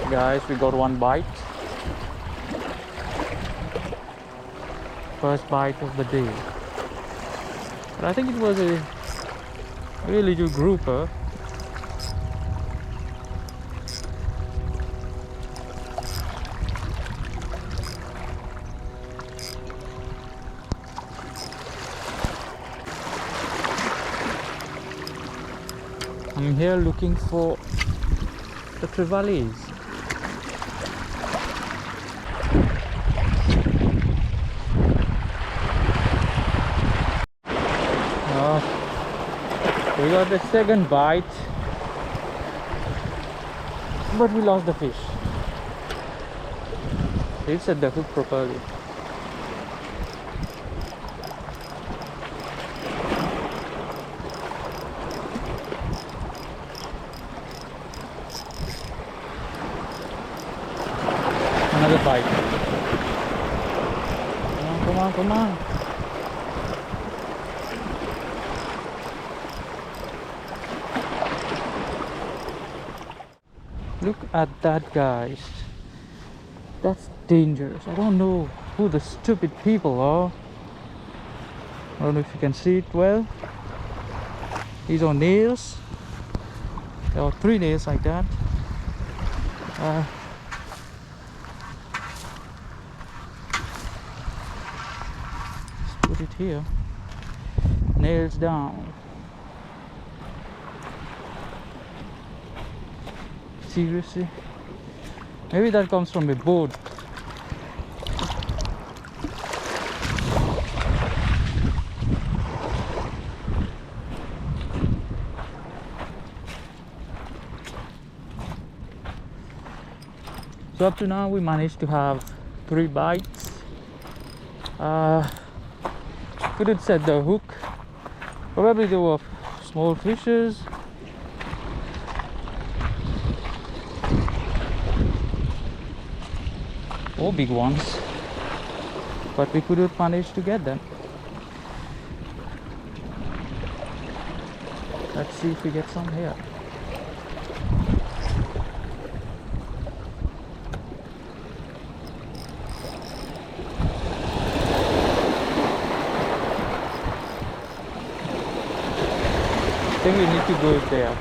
Guys, we got one bite. First bite of the day. But I think it was a really good grouper. I'm here looking for the trevallies. We got the second bite, but we lost the fish. It set the hook properly. Another bite. Come on, come on. Look at that, guys. That's dangerous. I don't know who the stupid people are. I don't know if you can see it well. These are nails. There are 3 nails like that. Let's put it here. Nails down. Seriously? Maybe that comes from a boat. So up to now we managed to have 3 bites. Couldn't set the hook. Probably they were small fishes. Or big ones, but we couldn't manage to get them. Let's see if we get some here. I think we need to go there.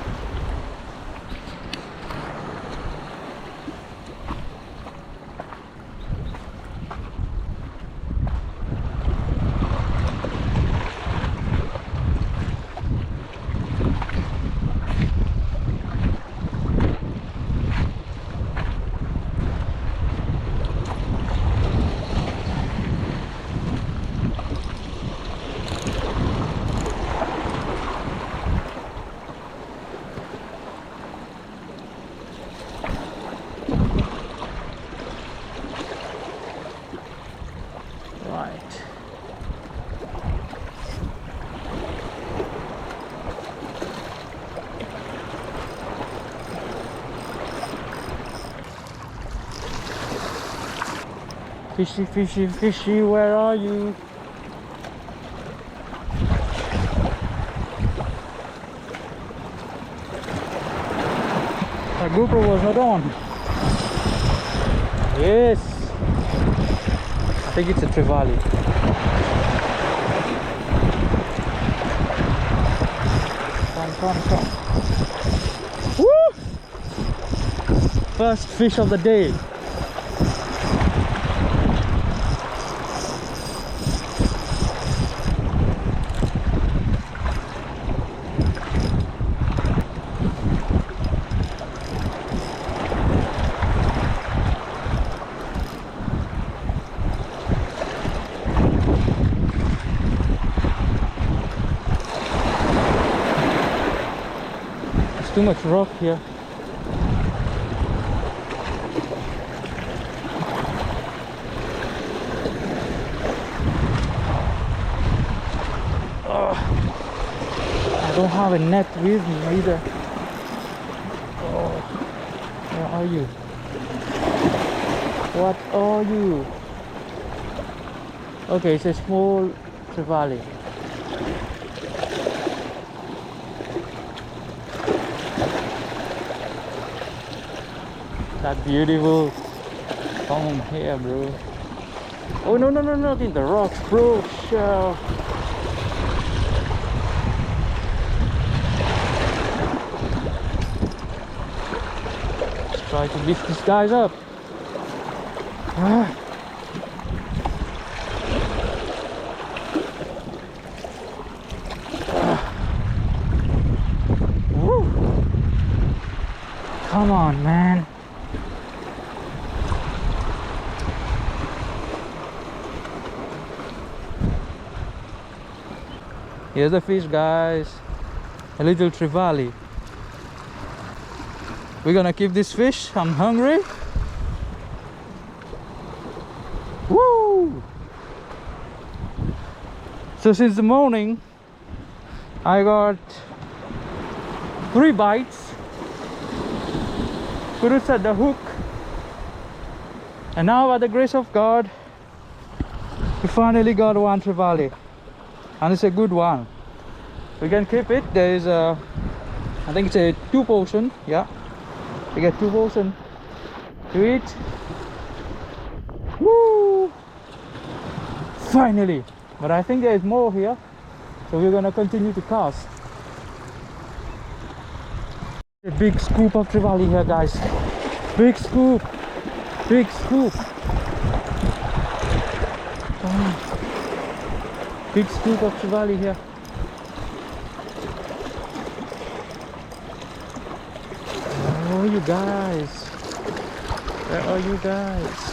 Fishy, fishy, fishy, where are you? The GoPro was not on. Yes. I think it's a trevally. Come, come, come. Woo! First fish of the day. Too much rock here. I don't have a net with me either. Oh, where are you? What are you? Okay, it's a small trevally. that beautiful. Come here, bro. Oh no, no, no, not in the rocks, bro. Sure. Let's try to lift these guys up. Ah. Woo. Come on, man. Here's the fish, guys. A little trevally. We're gonna keep this fish. I'm hungry. Woo! So since the morning, I got 3 bites. Couldn't set the hook. And now, by the grace of God, we finally got one trevally. And it's a good one. We can keep it. There is a, I think it's a 2 portion. Yeah, we get 2 portion to eat. Woo! Finally. But I think there is more here, so we're gonna continue to cast. A big scoop of trevally here, guys. Big scoop. Big scoop. Oh. Big scoop of trevally here. Where are you guys? Where are you guys?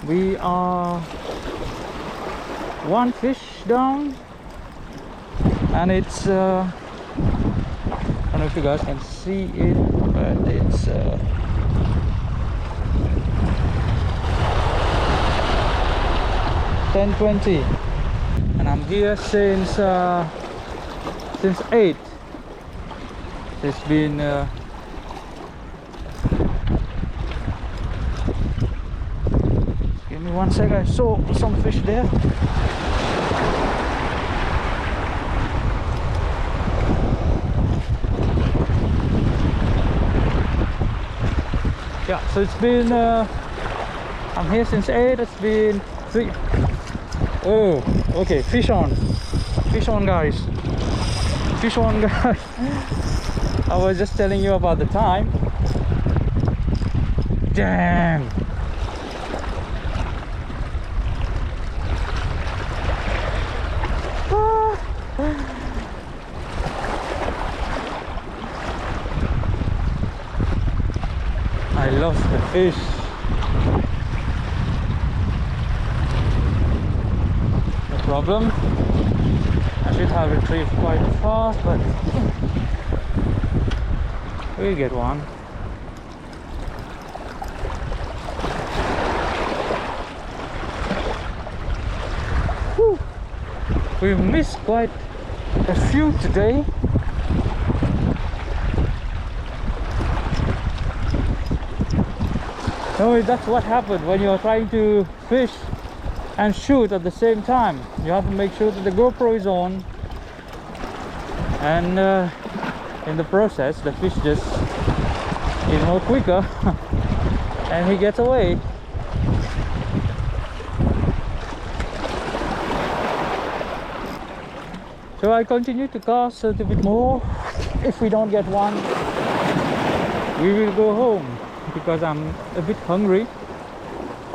We are 1 fish down. And it's I don't know if you guys can see it, but it's 10:20, and I'm here since 8. It's been give me 1 sec. I saw some fish there. Yeah, so it's been I'm here since 8. It's been 3. Oh, okay, fish on, guys, fish on, guys. I was just telling you about the time. Damn. I lost the fish. No problem. I should have retrieved quite fast, but we'll get one. Whew. We missed quite a few today. No, that's what happened when you're trying to fish and shoot at the same time. You have to make sure that the GoPro is on, and in the process the fish just is more quicker and he gets away. So I continue to cast a little bit more. If we don't get one, we will go home, because I'm a bit hungry.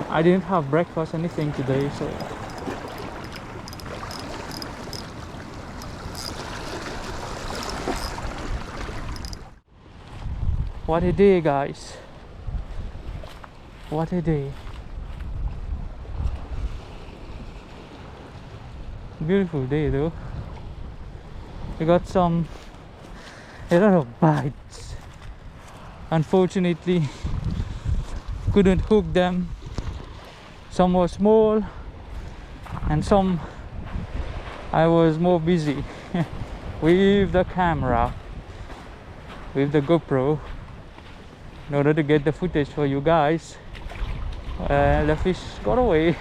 I didn't have breakfast anything today, so what a day, guys. What a day. Beautiful day though. We got a lot of bites. Unfortunately, couldn't hook them. Some were small and some I was more busy with the camera, with the GoPro, in order to get the footage for you guys. and the fish got away.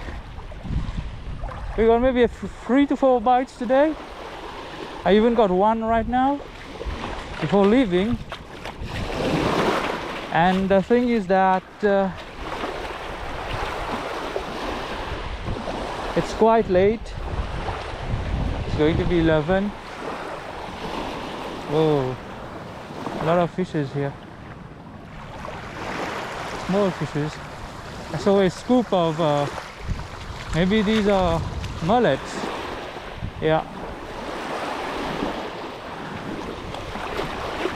We got maybe 3 to 4 bites today. I even got one right now before leaving. And the thing is that it's quite late. It's going to be 11. Whoa, a lot of fishes here. Small fishes. I saw a scoop of maybe these are mullets. Yeah.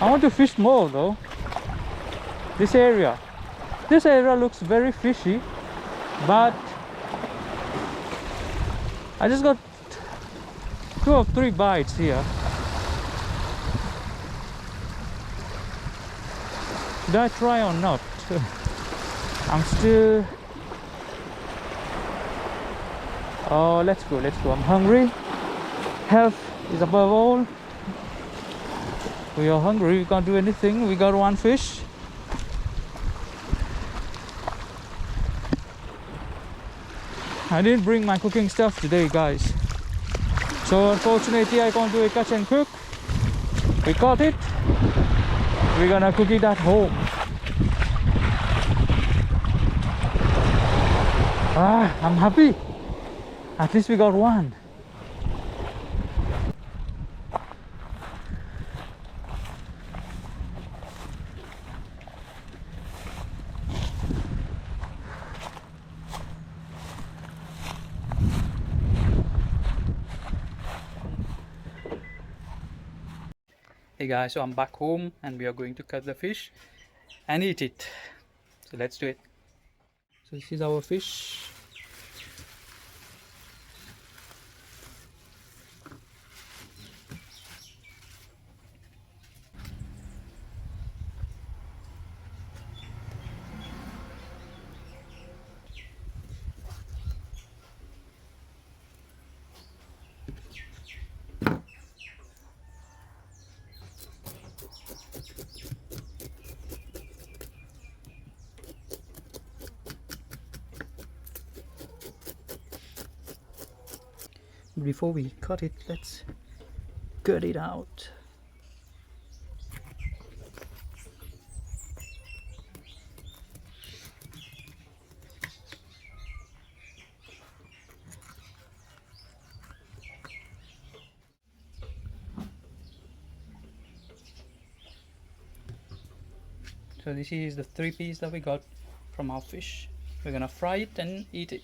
I want to fish more though. This area looks very fishy, but I just got 2 or 3 bites here. Should I try or not? I'm still... Oh, let's go. I'm hungry. Health is above all. We are hungry, we can't do anything. We got 1 fish. I didn't bring my cooking stuff today, guys. So unfortunately I can't do a catch and cook. We caught it. We're gonna cook it at home. I'm happy. At least we got 1. Hey guys, so I'm back home and we are going to cut the fish and eat it. So let's do it. So this is our fish. Before we cut it, let's gut it out. So this is the 3 piece that we got from our fish. We're gonna fry it and eat it.